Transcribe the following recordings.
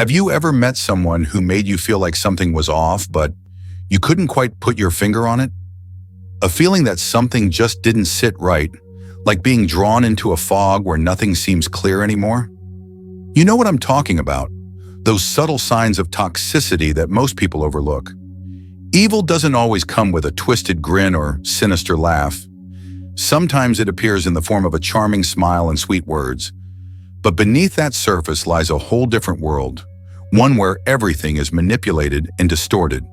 Have you ever met someone who made you feel like something was off, but you couldn't quite put your finger on it? A feeling that something just didn't sit right, like being drawn into a fog where nothing seems clear anymore? You know what I'm talking about, those subtle signs of toxicity that most people overlook. Evil doesn't always come with a twisted grin or sinister laugh. Sometimes it appears in the form of a charming smile and sweet words. But beneath that surface lies a whole different world, one where everything is manipulated and distorted.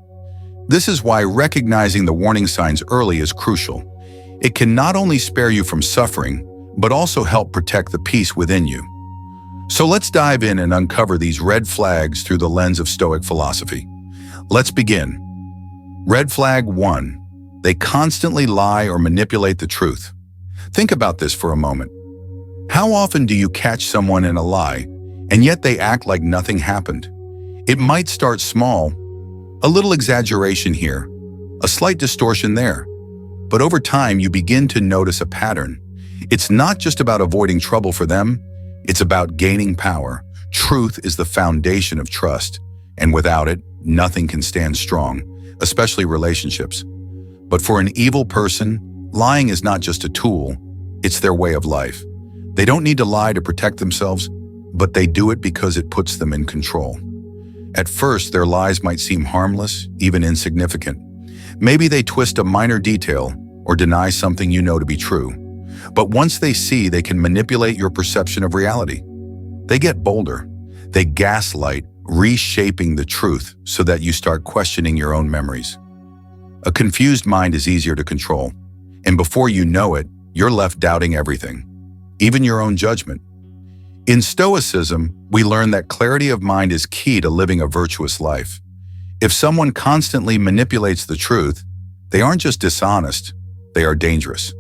This is why recognizing the warning signs early is crucial. It can not only spare you from suffering, but also help protect the peace within you. So let's dive in and uncover these red flags through the lens of Stoic philosophy. Let's begin. Red flag 1. They constantly lie or manipulate the truth. Think about this for a moment. How often do you catch someone in a lie, and yet they act like nothing happened? It might start small, a little exaggeration here, a slight distortion there. But over time, you begin to notice a pattern. It's not just about avoiding trouble for them, it's about gaining power. Truth is the foundation of trust, and without it, nothing can stand strong, especially relationships. But for an evil person, lying is not just a tool, it's their way of life. They don't need to lie to protect themselves, but they do it because it puts them in control. At first, their lies might seem harmless, even insignificant. Maybe they twist a minor detail or deny something you know to be true. But once they see they can manipulate your perception of reality, they get bolder. They gaslight, reshaping the truth so that you start questioning your own memories. A confused mind is easier to control, and before you know it, you're left doubting everything, even your own judgment. In Stoicism, we learn that clarity of mind is key to living a virtuous life. If someone constantly manipulates the truth, they aren't just dishonest, they are dangerous.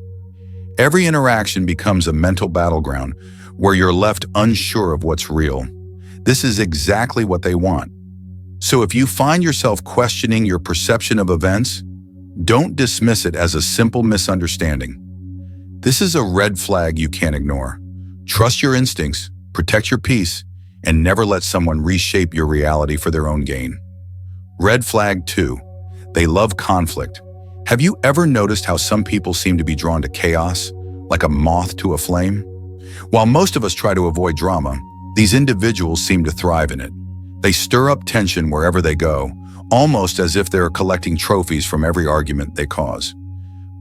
Every interaction becomes a mental battleground where you're left unsure of what's real. This is exactly what they want. So if you find yourself questioning your perception of events, don't dismiss it as a simple misunderstanding. This is a red flag you can't ignore. Trust your instincts, protect your peace, and never let someone reshape your reality for their own gain. Red flag 2. They love conflict. Have you ever noticed how some people seem to be drawn to chaos, like a moth to a flame? While most of us try to avoid drama, these individuals seem to thrive in it. They stir up tension wherever they go, almost as if they're collecting trophies from every argument they cause.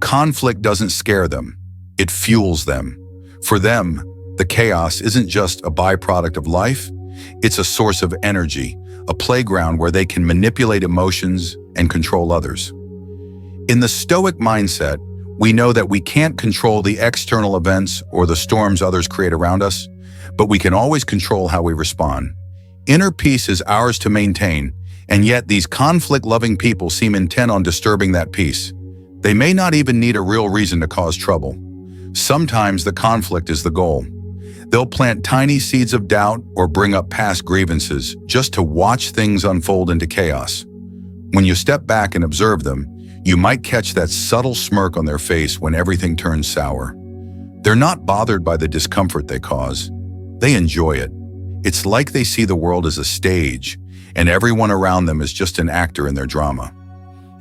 Conflict doesn't scare them. It fuels them. For them, the chaos isn't just a byproduct of life, it's a source of energy, a playground where they can manipulate emotions and control others. In the Stoic mindset, we know that we can't control the external events or the storms others create around us, but we can always control how we respond. Inner peace is ours to maintain, and yet these conflict-loving people seem intent on disturbing that peace. They may not even need a real reason to cause trouble. Sometimes the conflict is the goal. They'll plant tiny seeds of doubt or bring up past grievances just to watch things unfold into chaos. When you step back and observe them, you might catch that subtle smirk on their face when everything turns sour. They're not bothered by the discomfort they cause. They enjoy it. It's like they see the world as a stage, and everyone around them is just an actor in their drama.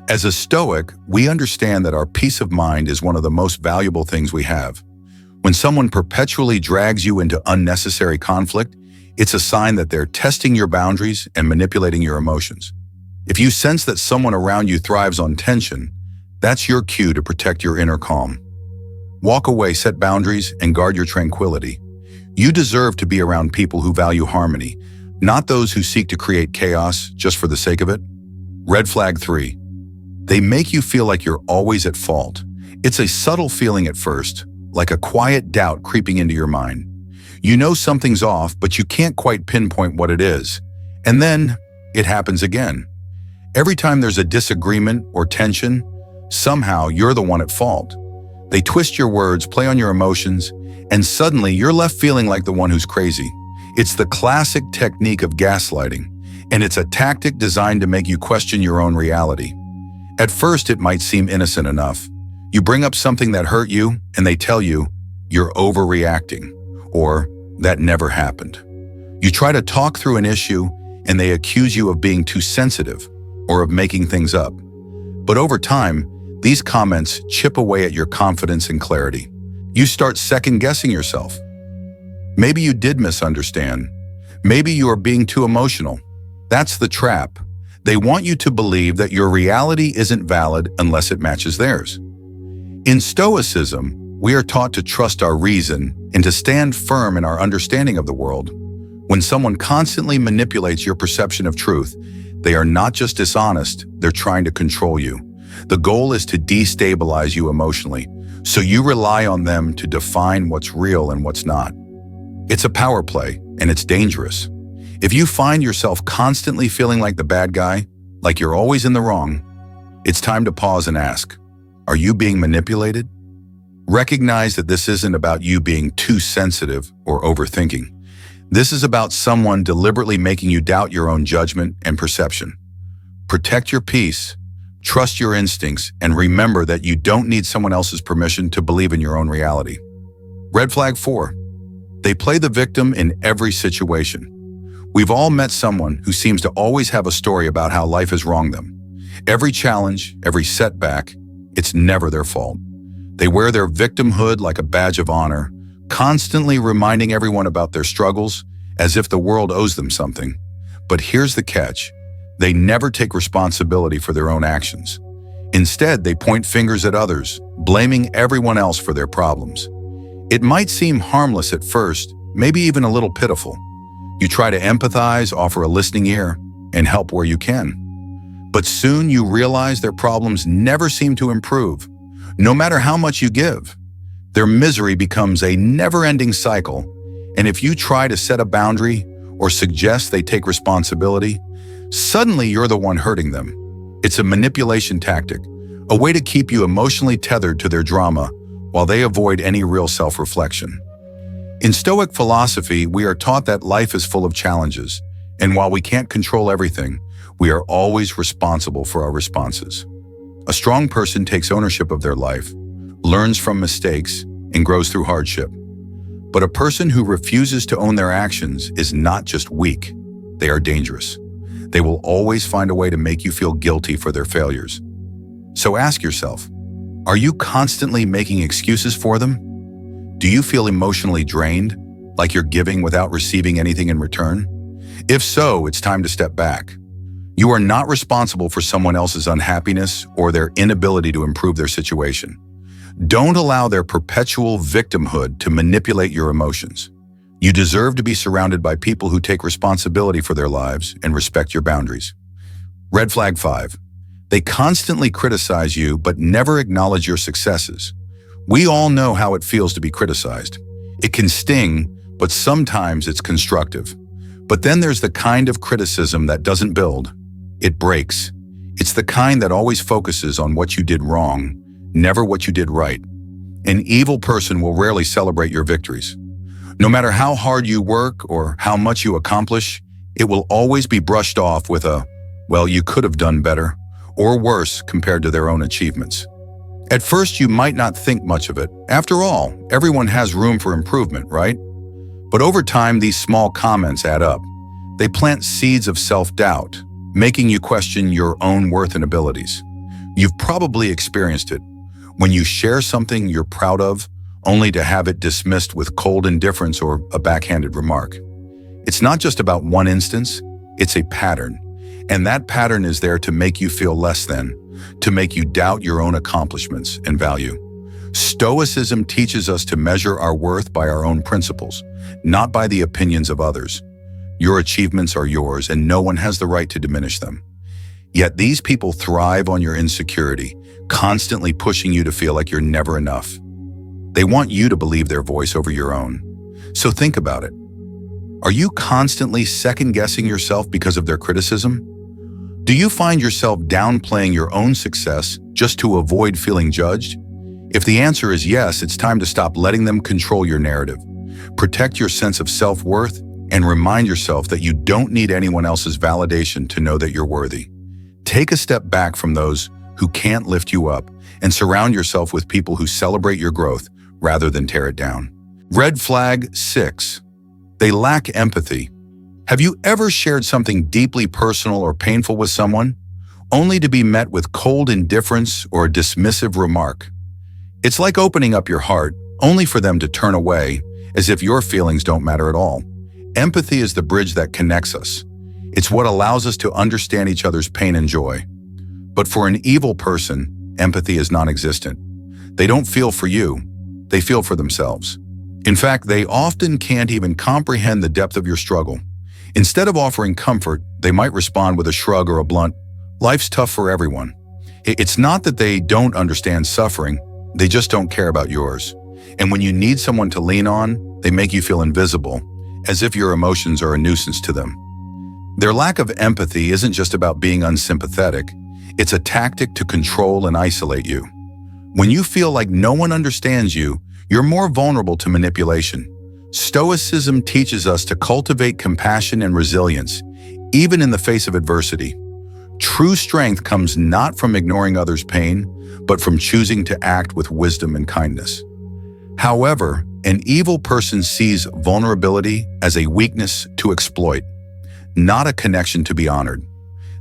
As a Stoic, we understand that our peace of mind is one of the most valuable things we have. When someone perpetually drags you into unnecessary conflict, it's a sign that they're testing your boundaries and manipulating your emotions. If you sense that someone around you thrives on tension, that's your cue to protect your inner calm. Walk away, set boundaries, and guard your tranquility. You deserve to be around people who value harmony, not those who seek to create chaos just for the sake of it. Red flag 3. They make you feel like you're always at fault. It's a subtle feeling at first, like a quiet doubt creeping into your mind. You know something's off, but you can't quite pinpoint what it is. And then it happens again. Every time there's a disagreement or tension, somehow you're the one at fault. They twist your words, play on your emotions, and suddenly you're left feeling like the one who's crazy. It's the classic technique of gaslighting, and it's a tactic designed to make you question your own reality. At first, it might seem innocent enough. You bring up something that hurt you, and they tell you, you're overreacting, or that never happened. You try to talk through an issue, and they accuse you of being too sensitive or of making things up. But over time, these comments chip away at your confidence and clarity. You start second-guessing yourself. Maybe you did misunderstand. Maybe you are being too emotional. That's the trap. They want you to believe that your reality isn't valid unless it matches theirs. In Stoicism, we are taught to trust our reason and to stand firm in our understanding of the world. When someone constantly manipulates your perception of truth, they are not just dishonest, they're trying to control you. The goal is to destabilize you emotionally, so you rely on them to define what's real and what's not. It's a power play, and it's dangerous. If you find yourself constantly feeling like the bad guy, like you're always in the wrong, it's time to pause and ask, are you being manipulated? Recognize that this isn't about you being too sensitive or overthinking. This is about someone deliberately making you doubt your own judgment and perception. Protect your peace, trust your instincts, and remember that you don't need someone else's permission to believe in your own reality. Red flag 4. They play the victim in every situation. We've all met someone who seems to always have a story about how life has wronged them. Every challenge, every setback, it's never their fault. They wear their victimhood like a badge of honor, constantly reminding everyone about their struggles as if the world owes them something. But here's the catch. They never take responsibility for their own actions. Instead, they point fingers at others, blaming everyone else for their problems. It might seem harmless at first, maybe even a little pitiful. You try to empathize, offer a listening ear, and help where you can. But soon you realize their problems never seem to improve, no matter how much you give. Their misery becomes a never-ending cycle, and if you try to set a boundary or suggest they take responsibility, suddenly you're the one hurting them. It's a manipulation tactic, a way to keep you emotionally tethered to their drama while they avoid any real self-reflection. In Stoic philosophy, we are taught that life is full of challenges, and while we can't control everything, we are always responsible for our responses. A strong person takes ownership of their life, learns from mistakes, and grows through hardship. But a person who refuses to own their actions is not just weak, they are dangerous. They will always find a way to make you feel guilty for their failures. So ask yourself, are you constantly making excuses for them? Do you feel emotionally drained, like you're giving without receiving anything in return? If so, it's time to step back. You are not responsible for someone else's unhappiness or their inability to improve their situation. Don't allow their perpetual victimhood to manipulate your emotions. You deserve to be surrounded by people who take responsibility for their lives and respect your boundaries. Red flag 5. They constantly criticize you but never acknowledge your successes. We all know how it feels to be criticized. It can sting, but sometimes it's constructive. But then there's the kind of criticism that doesn't build. It breaks. It's the kind that always focuses on what you did wrong, never what you did right. An evil person will rarely celebrate your victories. No matter how hard you work or how much you accomplish, it will always be brushed off with a, well, you could have done better, or worse compared to their own achievements. At first, you might not think much of it. After all, everyone has room for improvement, right? But over time, these small comments add up. They plant seeds of self-doubt, making you question your own worth and abilities. You've probably experienced it. When you share something you're proud of, only to have it dismissed with cold indifference or a backhanded remark. It's not just about one instance, it's a pattern. And that pattern is there to make you feel less than, to make you doubt your own accomplishments and value. Stoicism teaches us to measure our worth by our own principles, not by the opinions of others. Your achievements are yours, and no one has the right to diminish them. Yet these people thrive on your insecurity, constantly pushing you to feel like you're never enough. They want you to believe their voice over your own. So think about it. Are you constantly second-guessing yourself because of their criticism? Do you find yourself downplaying your own success just to avoid feeling judged? If the answer is yes, it's time to stop letting them control your narrative. Protect your sense of self-worth and remind yourself that you don't need anyone else's validation to know that you're worthy. Take a step back from those who can't lift you up and surround yourself with people who celebrate your growth rather than tear it down. Red flag 6. They lack empathy. Have you ever shared something deeply personal or painful with someone, only to be met with cold indifference or a dismissive remark? It's like opening up your heart, only for them to turn away, as if your feelings don't matter at all. Empathy is the bridge that connects us. It's what allows us to understand each other's pain and joy. But for an evil person, empathy is non-existent. They don't feel for you, they feel for themselves. In fact, they often can't even comprehend the depth of your struggle. Instead of offering comfort, they might respond with a shrug or a blunt, "Life's tough for everyone." It's not that they don't understand suffering, they just don't care about yours. And when you need someone to lean on, they make you feel invisible, as if your emotions are a nuisance to them. Their lack of empathy isn't just about being unsympathetic, it's a tactic to control and isolate you. When you feel like no one understands you, you're more vulnerable to manipulation. Stoicism teaches us to cultivate compassion and resilience, even in the face of adversity. True strength comes not from ignoring others' pain, but from choosing to act with wisdom and kindness. However, an evil person sees vulnerability as a weakness to exploit, not a connection to be honored.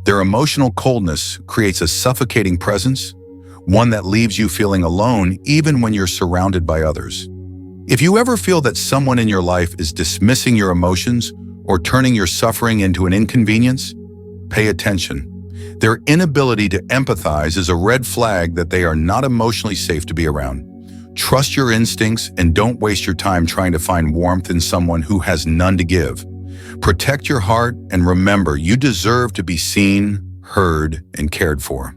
Their emotional coldness creates a suffocating presence, one that leaves you feeling alone even when you're surrounded by others. If you ever feel that someone in your life is dismissing your emotions or turning your suffering into an inconvenience, pay attention. Their inability to empathize is a red flag that they are not emotionally safe to be around. Trust your instincts and don't waste your time trying to find warmth in someone who has none to give. Protect your heart and remember you deserve to be seen, heard, and cared for.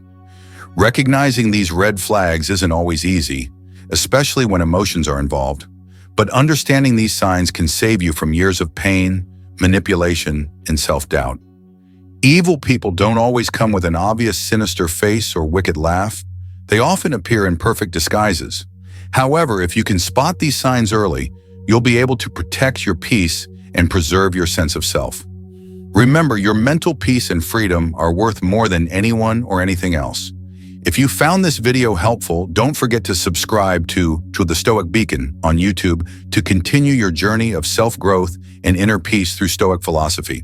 Recognizing these red flags isn't always easy, especially when emotions are involved, but understanding these signs can save you from years of pain, manipulation, and self-doubt. Evil people don't always come with an obvious sinister face or wicked laugh. They often appear in perfect disguises. However, if you can spot these signs early, you'll be able to protect your peace and preserve your sense of self. Remember, your mental peace and freedom are worth more than anyone or anything else. If you found this video helpful, don't forget to subscribe to the Stoic Beacon on YouTube to continue your journey of self-growth and inner peace through Stoic philosophy.